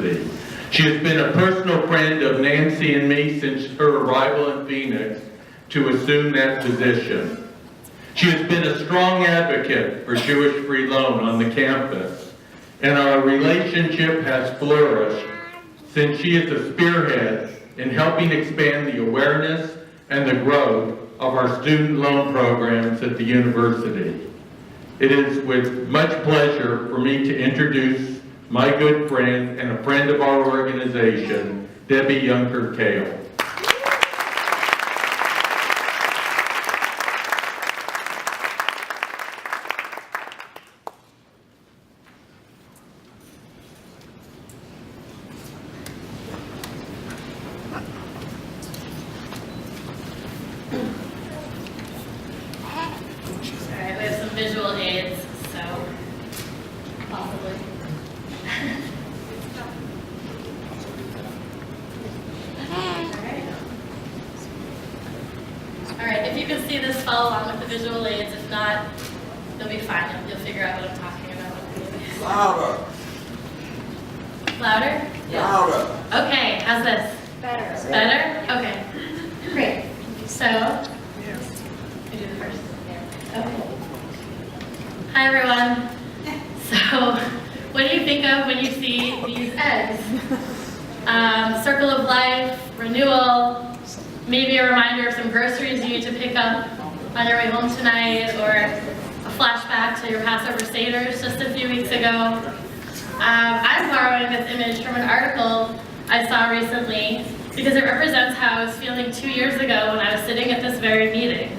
She has been a personal friend of Nancy and me since her arrival in Phoenix to assume that position. She has been a strong advocate for Jewish Free Loan on the campus, and our relationship has flourished since she is a spearhead in helping expand the awareness and the growth of our student loan programs at the university. It is with much pleasure for me to introduce my good friend and a friend of our organization, Debbie Junker-Kale. Alright, we have some visual aids, so possibly. Alright, if you can see this, follow along with the visual aids. If not, you'll be fine. You'll figure out what I'm talking about. Louder. Louder? Louder. Okay, how's this? Better. Better? Okay. Great. So, we do the first. Okay. Hi everyone. So, what do you think of when you see these eggs? Circle of life, renewal, maybe a reminder of some groceries you need to pick up on your way home tonight, or a flashback to your Passover Seder's just a few weeks ago. I'm borrowing this image from an article I saw recently because it represents how I was feeling 2 years ago when I was sitting at this very meeting.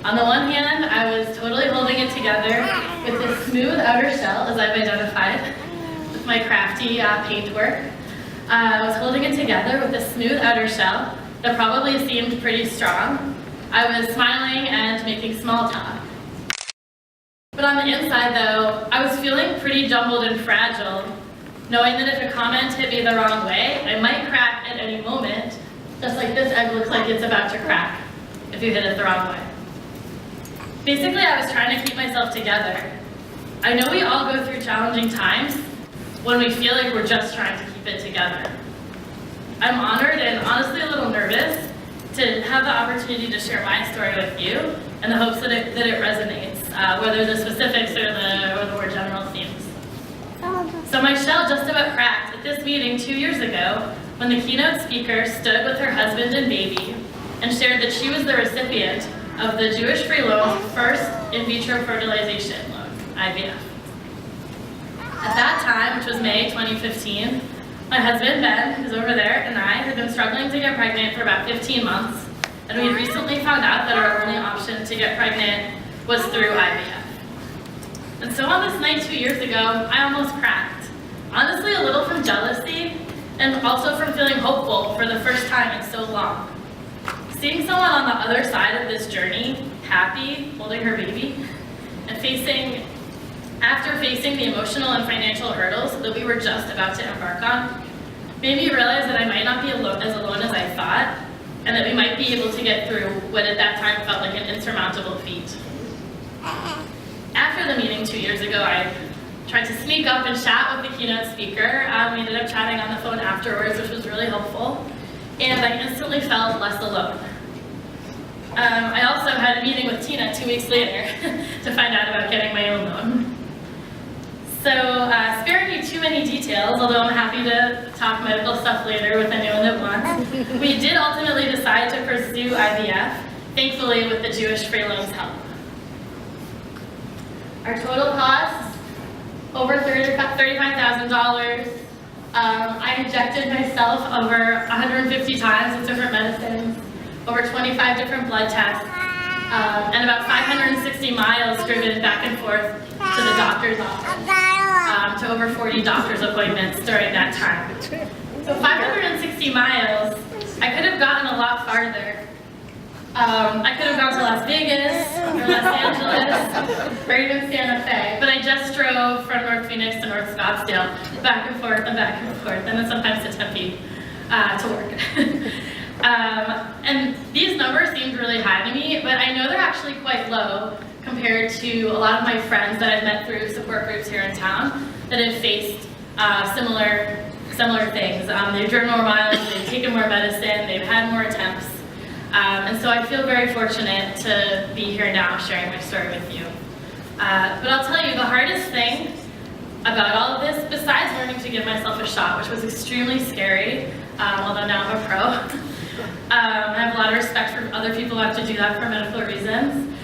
On the one hand, I was totally holding it together with this smooth outer shell, as I've identified with my crafty paintwork. I was holding it together with this smooth outer shell that probably seemed pretty strong. I was smiling and making small talk. But on the inside though, I was feeling pretty jumbled and fragile, knowing that if a comment hit me the wrong way, I might crack at any moment, just like this egg looks like it's about to crack if you hit it the wrong way. Basically, I was trying to keep myself together. I know we all go through challenging times when we feel like we're just trying to keep it together. I'm honored and honestly a little nervous to have the opportunity to share my story with you in the hopes that it resonates, whether the specifics or the more general themes. So my shell just about cracked at this meeting 2 years ago when the keynote speaker stood with her husband and baby and shared that she was the recipient of the Jewish Free Loan's first in vitro fertilization loan, IVF. At that time, which was May 2015, my husband Ben, who's over there, and I had been struggling to get pregnant for about 15 months, and we had recently found out that our only option to get pregnant was through IVF. And so on this night 2 years ago, I almost cracked. Honestly, a little from jealousy, and also from feeling hopeful for the first time in so long. Seeing someone on the other side of this journey, happy, holding her baby, and after facing the emotional and financial hurdles that we were just about to embark on, made me realize that I might not be as alone as I thought, and that we might be able to get through what at that time felt like an insurmountable feat. After the meeting 2 years ago, I tried to sneak up and chat with the keynote speaker. We ended up chatting on the phone afterwards, which was really helpful, and I instantly felt less alone. I also had a meeting with Tina 2 weeks later to find out about getting my own loan. So, sparing you too many details, although I'm happy to talk medical stuff later with anyone that wants, we did ultimately decide to pursue IVF, thankfully with the Jewish Free Loan's help. Our total cost, over $35,000. I injected myself over 150 times with different medicines, over 25 different blood tests, and about 560 miles driven back and forth to the doctor's office, to over 40 doctor's appointments during that time. So 560 miles, I could have gotten a lot farther. I could have gone to Las Vegas, or Los Angeles, or even Santa Fe, but I just drove from North Phoenix to North Scottsdale, back and forth, and then sometimes to Tempe to work. And these numbers seemed really high to me, but I know they're actually quite low compared to a lot of my friends that I've met through support groups here in town that have faced similar similar things. They've driven more miles, they've taken more medicine, they've had more attempts. And so I feel very fortunate to be here now sharing my story with you. But I'll tell you, the hardest thing about all of this, besides learning to give myself a shot, which was extremely scary, although now I'm a pro, I have a lot of respect for other people who have to do that for medical reasons.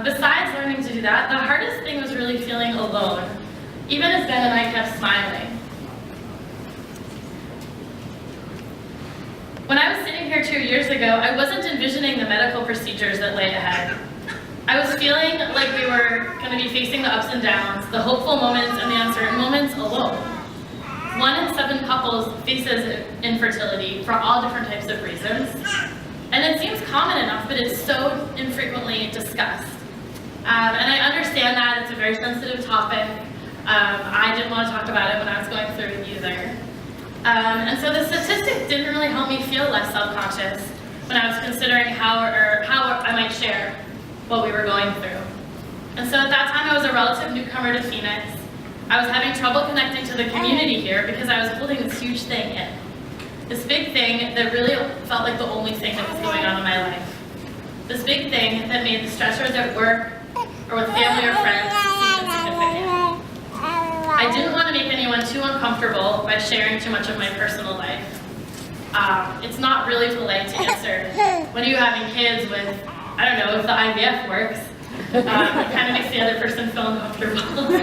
Besides learning to do that, the hardest thing was really feeling alone, even as Ben and I kept smiling. When I was sitting here 2 years ago, I wasn't envisioning the medical procedures that lay ahead. I was feeling like we were going to be facing the ups and downs, the hopeful moments and the uncertain moments alone. 1 in 7 couples faces infertility for all different types of reasons. And it seems common enough, but it's so infrequently discussed. And I understand that it's a very sensitive topic. I didn't want to talk about it when I was going through it either. And so the statistics didn't really help me feel less self-conscious when I was considering how I might share what we were going through. And so at that time I was a relative newcomer to Phoenix. I was having trouble connecting to the community here because I was holding this huge thing in. This big thing that really felt like the only thing that was going on in my life. This big thing that made the stressors at work or with family or friends seem insignificant. I didn't want to make anyone too uncomfortable by sharing too much of my personal life. It's not really polite to answer, when are you having kids with, I don't know, if the IVF works. It kind of makes the other person feel uncomfortable.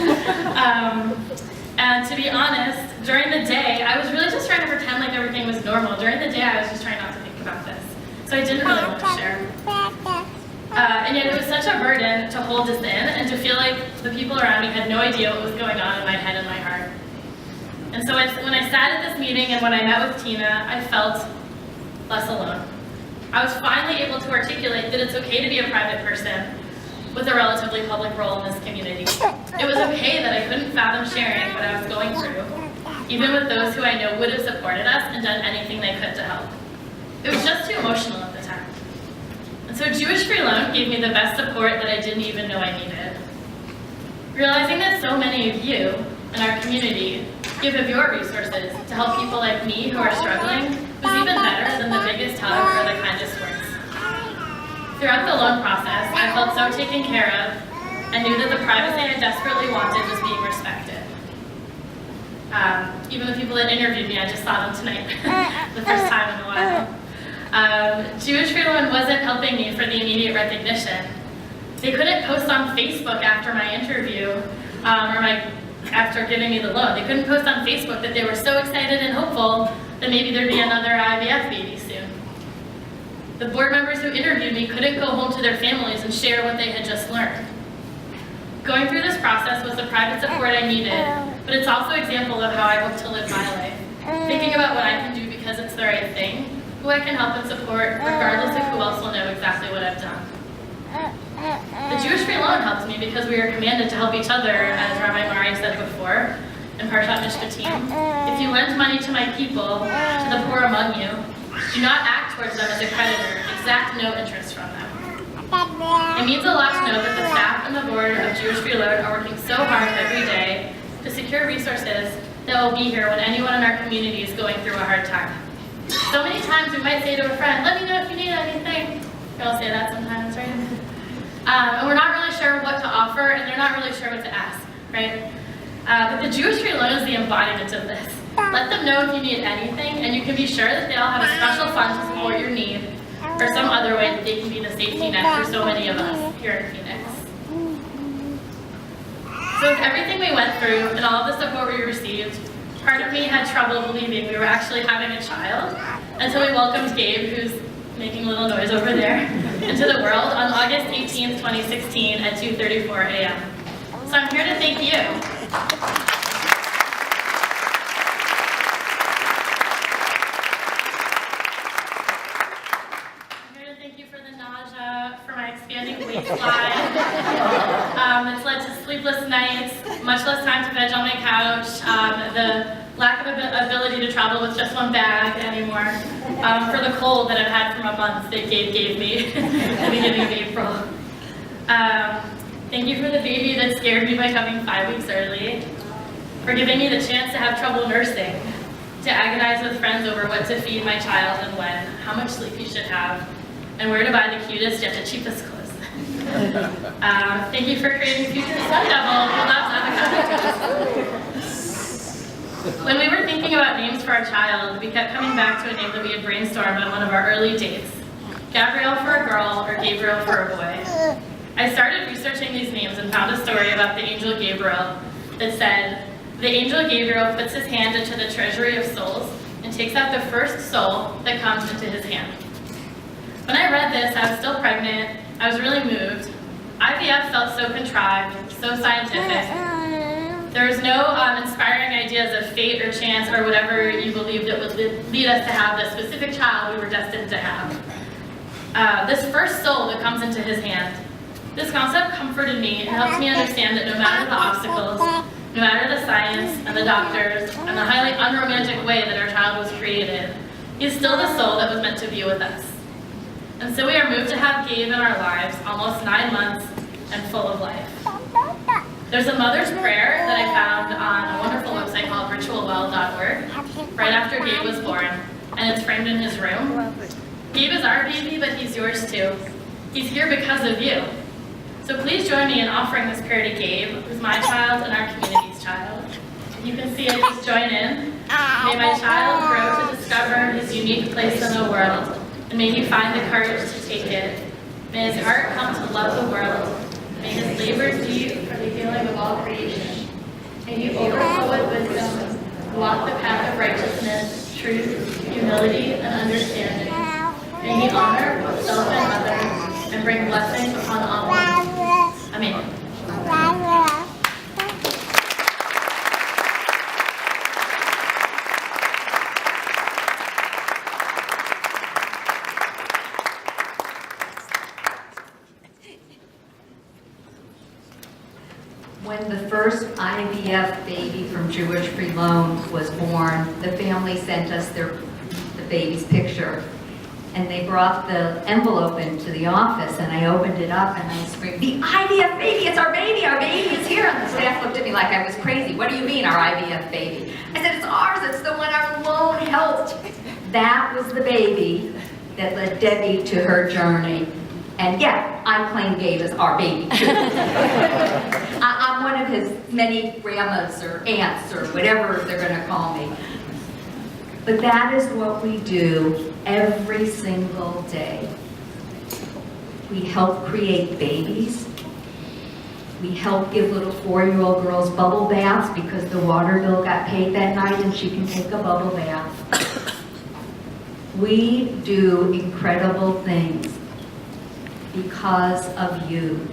And to be honest, during the day, I was really just trying to pretend like everything was normal. During the day, I was just trying not to think about this. So I didn't really want to share. And yet it was such a burden to hold this in and to feel like the people around me had no idea what was going on in my head and my heart. And so when I sat at this meeting and when I met with Tina, I felt less alone. I was finally able to articulate that it's okay to be a private person with a relatively public role in this community. It was okay that I couldn't fathom sharing what I was going through, even with those who I know would have supported us and done anything they could to help. It was just too emotional at the time. And so Jewish Free Loan gave me the best support that I didn't even know I needed. Realizing that so many of you in our community give of your resources to help people like me who are struggling was even better than the biggest hug or the kindest words. Throughout the loan process, I felt so taken care of and knew that the privacy I desperately wanted was being respected. Even the people that interviewed me, I just saw them tonight, the first time in a while. Jewish Free Loan wasn't helping me for the immediate recognition. They couldn't post on Facebook after my interview, after giving me the loan. They couldn't post on Facebook that they were so excited and hopeful that maybe there'd be another IVF baby soon. The board members who interviewed me couldn't go home to their families and share what they had just learned. Going through this process was the private support I needed, but it's also an example of how I hope to live my life. Thinking about what I can do because it's the right thing, who I can help and support, regardless of who else will know exactly what I've done. The Jewish Free Loan helps me because we are commanded to help each other, as Rabbi Mari said before, in Parshat Mishpatim. If you lend money to my people, to the poor among you, do not act towards them as a creditor, exact no interest from them. It means a lot to know that the staff and the board of Jewish Free Loan are working so hard every day to secure resources that will be here when anyone in our community is going through a hard time. So many times we might say to a friend, let me know if you need anything. We all say that sometimes, right? And we're not really sure what to offer, and they're not really sure what to ask, right? But the Jewish Free Loan is the embodiment of this. Let them know if you need anything, and you can be sure that they'll have a special fund to support your need, or some other way that they can be the safety net for so many of us here in Phoenix. So with everything we went through and all of the support we received, part of me had trouble believing we were actually having a child until we welcomed Gabe, who's making a little noise over there, into the world on August 18th, 2016 at 2:34 a.m. So I'm here to thank you. For my expanding waistline. It's led to sleepless nights, much less time to veg on my couch, the lack of ability to travel with just one bag anymore, for the cold that I've had for a month that Gabe gave me at the beginning of April. Thank you for the baby that scared me by coming 5 weeks early, for giving me the chance to have trouble nursing, to agonize with friends over what to feed my child and when, how much sleep he should have, and where to buy the cutest yet the cheapest clothes. Thank you for creating Future Sun Devil. Well, that's avocado. When we were thinking about names for our child, we kept coming back to a name that we had brainstormed on one of our early dates. Gabrielle for a girl or Gabriel for a boy. I started researching these names and found a story about the angel Gabriel that said, the angel Gabriel puts his hand into the treasury of souls and takes out the first soul that comes into his hand. When I read this, I was still pregnant. I was really moved. IVF felt so contrived, so scientific. There was no inspiring ideas of fate or chance or whatever you believed it would lead us to have the specific child we were destined to have. This first soul that comes into his hand. This concept comforted me and helped me understand that no matter the obstacles, no matter the science and the doctors and the highly unromantic way that our child was created, he's still the soul that was meant to be with us. And so we are moved to have Gabe in our lives, almost 9 months and full of life. There's a mother's prayer that I found on a wonderful website called ritualwell.org right after Gabe was born, and it's framed in his room. Gabe is our baby, but he's yours too. He's here because of you. So please join me in offering this prayer to Gabe, who's my child and our community's child. You can see it, just join in. May my child grow to discover his unique place in the world, and may he find the courage to take it. May his heart come to love the world. May his labor deep for the healing of all creation. May he overflow with wisdom, walk the path of righteousness, truth, humility, and understanding. May he honor both self and others, and bring blessings upon all. Amen. When the first IVF baby from Jewish Free Loan was born, the family sent us the baby's picture. And they brought the envelope into the office, and I opened it up and I screamed, "The IVF baby, it's our baby is here." And the staff looked at me like I was crazy. "What do you mean, our IVF baby?" I said, "It's ours, it's the one our loan helped." That was the baby that led Debbie to her journey. And yeah, I claim Gabe as our baby too. I'm one of his many grandmas or aunts or whatever they're gonna call me. But that is what we do every single day. We help create babies. We help give little 4-year-old girls bubble baths because the water bill got paid that night and she can take a bubble bath. We do incredible things because of you.